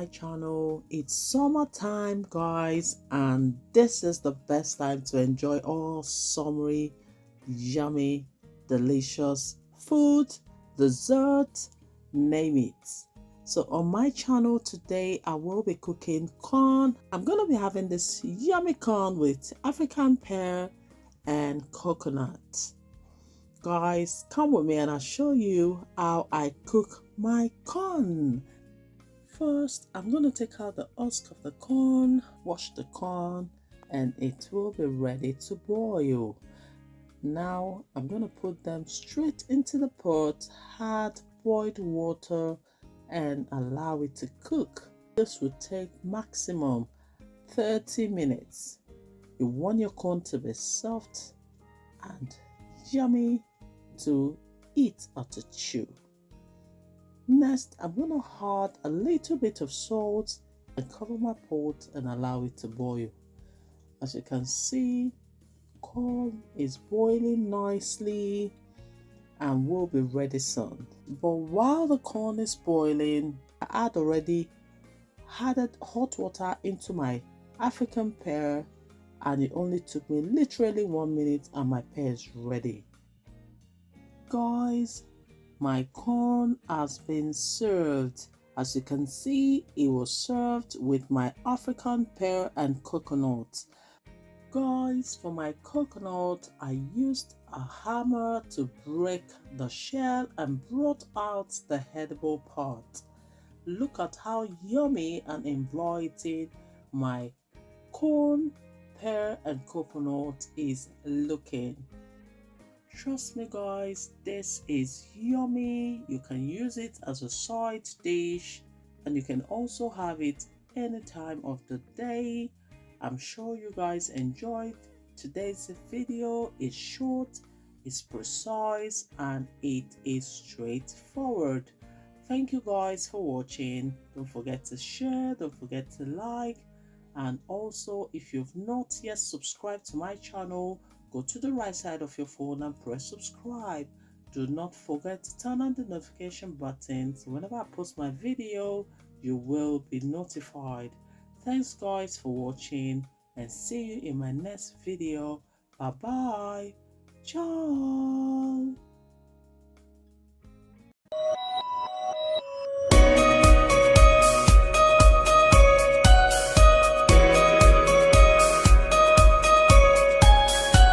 my channel. It's summertime, guys, and this is the best time to enjoy all summery, yummy, delicious food, dessert, name it. So on my channel today, I will be cooking corn. I'm going to be having this yummy corn with African pear and coconut. Guys, come with me and I'll show you how I cook my corn. First, I'm going to take out the husk of the corn, wash the corn, and it will be ready to boil. Now, I'm going to put them straight into the pot, add boiled water, and allow it to cook. This will take maximum 30 minutes. You want your corn to be soft and yummy to eat or to chew. Next, I'm going to add a little bit of salt and cover my pot and allow it to boil. As you can see, corn is boiling nicely and will be ready soon. But while the corn is boiling, I had already added hot water into my African pear, and it only took me literally 1 minute and my pear is ready. Guys, my corn has been served. As you can see, it was served with my African pear and coconut. Guys, for my coconut, I used a hammer to break the shell and brought out the edible part. Look at how yummy and inviting my corn, pear and coconut is looking. Trust me guys, this is yummy. You can use it as a side dish and you can also have it any time of the day. I'm sure you guys enjoyed today's video. It's short, it's precise, and it is straightforward. Thank you guys for watching. Don't forget to share, don't forget to like, and also if you've not yet subscribed to my channel, go to the right side of your phone and press subscribe. Do not forget to turn on the notification button so whenever I post my video, you will be notified. Thanks guys for watching and see you in my next video. Bye bye. Ciao.